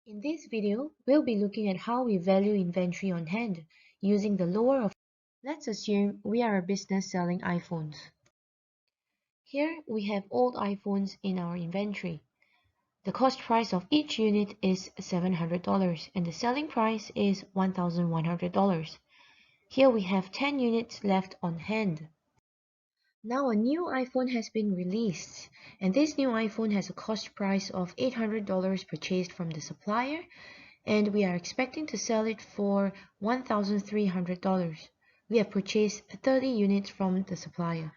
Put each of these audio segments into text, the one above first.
In this video, we'll be looking at how we value inventory on hand using the lower of. Let's assume we are a business selling iPhones. Here we have old iPhones in our inventory. The cost price of each unit is $700 and the selling price is $1,100. Here we have 10 units left on hand. Now a new iPhone has been released, and this new iPhone has a cost price of $800 purchased from the supplier, and we are expecting to sell it for $1,300. We have purchased 30 units from the supplier.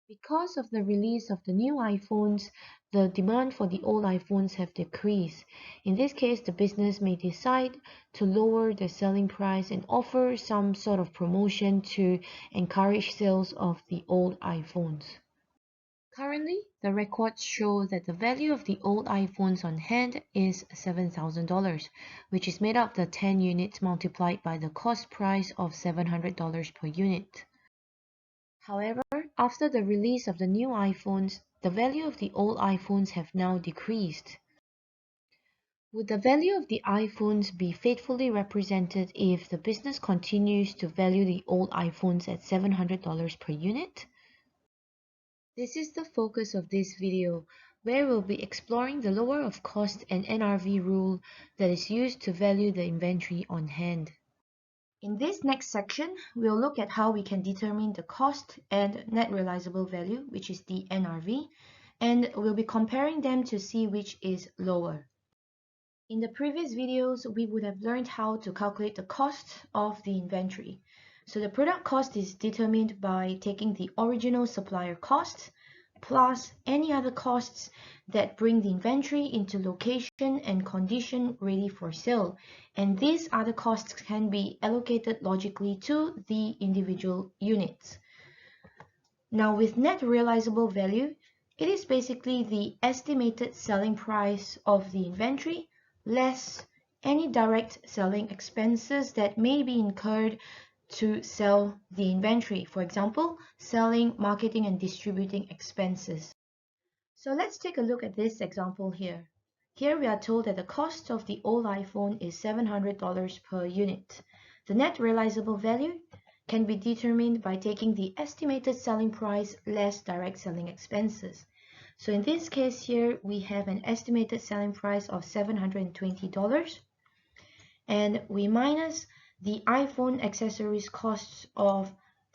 Because of the release of the new iPhones, the demand for the old iPhones have decreased. In this case, the business may decide to lower the selling price and offer some sort of promotion to encourage sales of the old iPhones. Currently, the records show that the value of the old iPhones on hand is $7,000, which is made up the 10 units multiplied by the cost price of $700 per unit. However, after the release of the new iPhones, the value of the old iPhones have now decreased. Would the value of the iPhones be faithfully represented if the business continues to value the old iPhones at $700 per unit? This is the focus of this video, where we'll be exploring the lower of cost and NRV rule that is used to value the inventory on hand. In this next section, we'll look at how we can determine the cost and net realizable value, which is the NRV, and we'll be comparing them to see which is lower. In the previous videos, we would have learned how to calculate the cost of the inventory. So the product cost is determined by taking the original supplier cost plus any other costs that bring the inventory into location and condition ready for sale. And these other costs can be allocated logically to the individual units. Now with net realizable value, it is basically the estimated selling price of the inventory less any direct selling expenses that may be incurred to sell the inventory. For example, selling, marketing, and distributing expenses. So let's take a look at this example here. Here we are told that the cost of the old iPhone is $700 per unit. The net realizable value can be determined by taking the estimated selling price less direct selling expenses. So in this case here, we have an estimated selling price of $720, and we minus the iPhone accessories costs of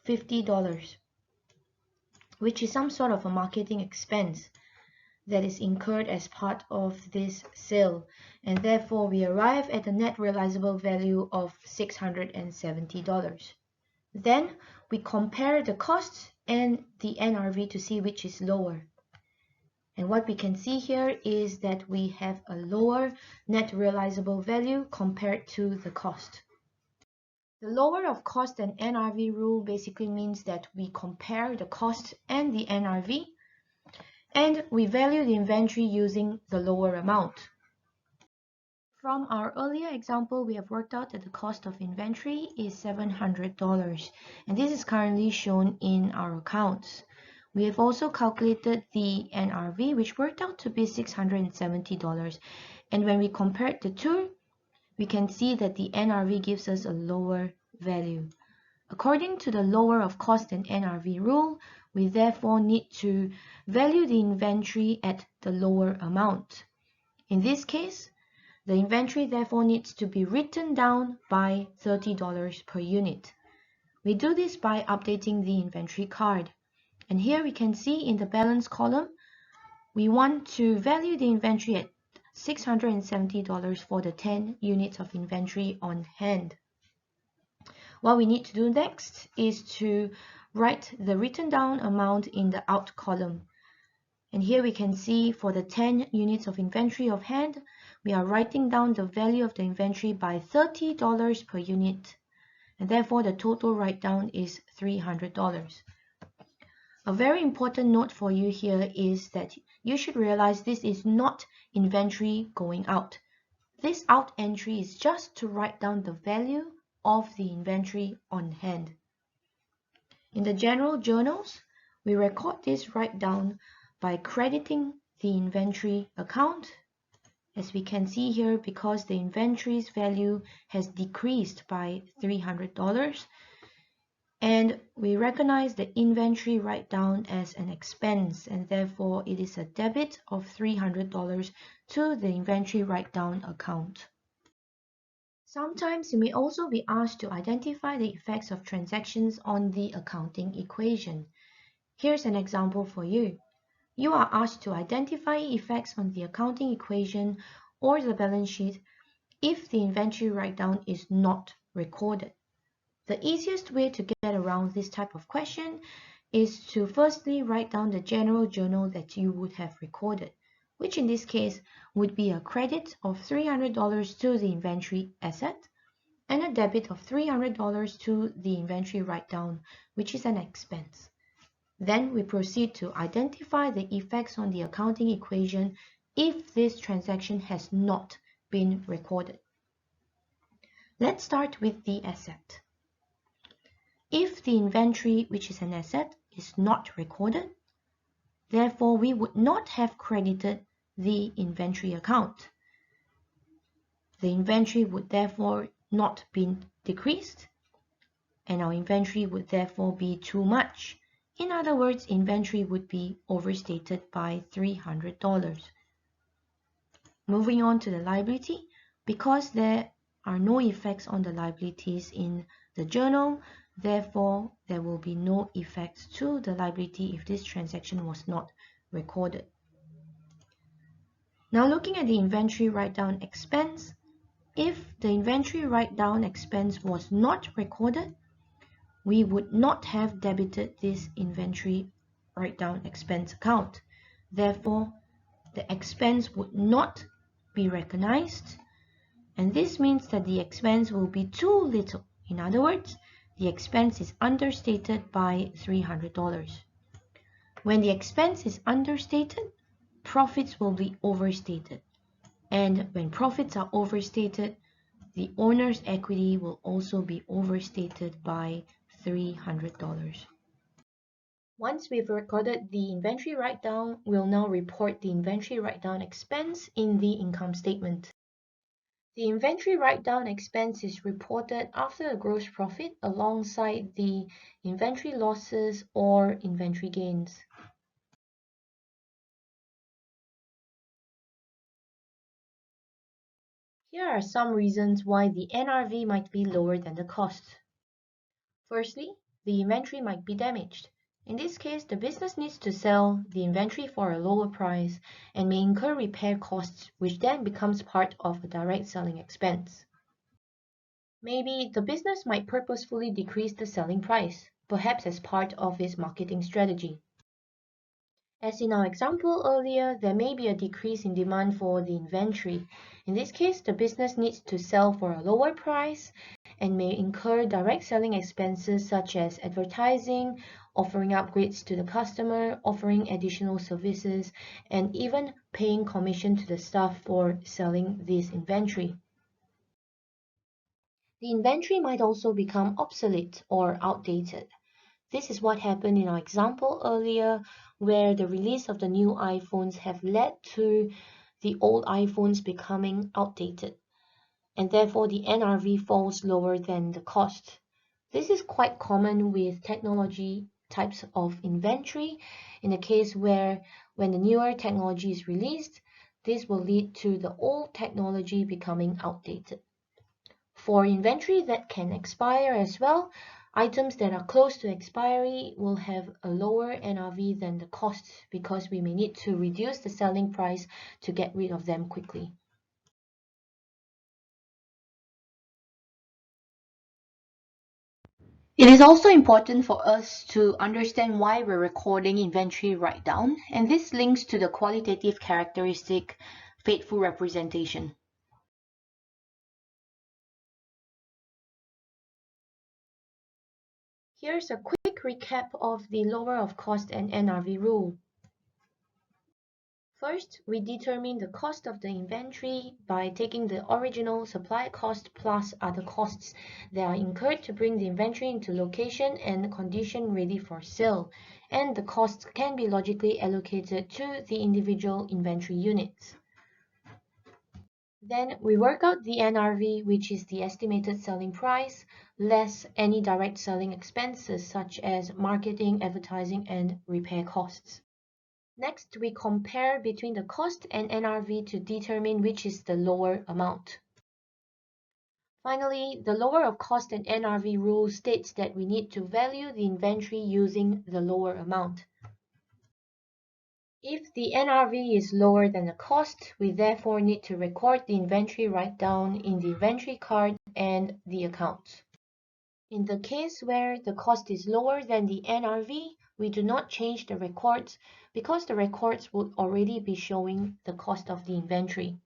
$50, which is some sort of a marketing expense that is incurred as part of this sale, and therefore we arrive at a net realizable value of $670. Then we compare the costs and the NRV to see which is lower. And what we can see here is that we have a lower net realizable value compared to the cost. The lower of cost and NRV rule basically means that we compare the cost and the NRV, and we value the inventory using the lower amount. From our earlier example, we have worked out that the cost of inventory is $700, and this is currently shown in our accounts. We have also calculated the NRV, which worked out to be $670, and when we compared the two, we can see that the NRV gives us a lower value. According to the lower of cost and NRV rule, we therefore need to value the inventory at the lower amount. In this case, the inventory therefore needs to be written down by $30 per unit. We do this by updating the inventory card. And here we can see in the balance column, we want to value the inventory at $670 for the 10 units of inventory on hand. What we need to do next is to write the written down amount in the out column. And here we can see for the 10 units of inventory of hand, we are writing down the value of the inventory by $30 per unit. And therefore the total write down is $300. A very important note for you here is that you should realize this is not inventory going out. This out entry is just to write down the value of the inventory on hand. In the general journals, we record this write down by crediting the inventory account As we can see here, because the inventory's value has decreased by $300, and we recognize the inventory write-down as an expense, and therefore it is a debit of $300 to the inventory write-down account. Sometimes you may also be asked to identify the effects of transactions on the accounting equation. Here's an example for you. You are asked to identify effects on the accounting equation or the balance sheet if the inventory write-down is not recorded. The easiest way to get around this type of question is to firstly write down the general journal that you would have recorded, which in this case would be a credit of $300 to the inventory asset and a debit of $300 to the inventory write-down, which is an expense. Then we proceed to identify the effects on the accounting equation if this transaction has not been recorded. Let's start with the asset. If the inventory, which is an asset, is not recorded, therefore we would not have credited the inventory account. The inventory would therefore not be decreased, and our inventory would therefore be too much. In other words, inventory would be overstated by $300. Moving on to the liability, because there are no effects on the liabilities in the journal, therefore there will be no effects to the liability if this transaction was not recorded. Now looking at the inventory write-down expense, if the inventory write-down expense was not recorded, we would not have debited this inventory write-down expense account. Therefore, the expense would not be recognized, and this means that the expense will be too little. In other words, the expense is understated by $300. When the expense is understated, profits will be overstated. And when profits are overstated, the owner's equity will also be overstated by $300. Once we've recorded the inventory write-down, we'll now report the inventory write-down expense in the income statement. The inventory write-down expense is reported after the gross profit alongside the inventory losses or inventory gains. Here are some reasons why the NRV might be lower than the cost. Firstly, the inventory might be damaged. In this case, the business needs to sell the inventory for a lower price and may incur repair costs, which then becomes part of a direct selling expense. Maybe the business might purposefully decrease the selling price, perhaps as part of its marketing strategy. As in our example earlier, there may be a decrease in demand for the inventory. In this case, the business needs to sell for a lower price and may incur direct selling expenses such as advertising, offering upgrades to the customer, offering additional services, and even paying commission to the staff for selling this inventory. The inventory might also become obsolete or outdated. This is what happened in our example earlier, where the release of the new iPhones have led to the old iPhones becoming outdated, and therefore the NRV falls lower than the cost. This is quite common with technology types of inventory, in the case where when the newer technology is released, this will lead to the old technology becoming outdated. For inventory that can expire as well, items that are close to expiry will have a lower NRV than the cost because we may need to reduce the selling price to get rid of them quickly. It is also important for us to understand why we're recording inventory write-down, and this links to the qualitative characteristic faithful representation. Here's a quick recap of the lower of cost and NRV rule. First, we determine the cost of the inventory by taking the original supply cost plus other costs that are incurred to bring the inventory into location and condition ready for sale, and the costs can be logically allocated to the individual inventory units. Then we work out the NRV, which is the estimated selling price, less any direct selling expenses such as marketing, advertising, and repair costs. Next, we compare between the cost and NRV to determine which is the lower amount. Finally, the lower of cost and NRV rule states that we need to value the inventory using the lower amount. If the NRV is lower than the cost, we therefore need to record the inventory write-down in the inventory card and the accounts. In the case where the cost is lower than the NRV, we do not change the records because the records would already be showing the cost of the inventory.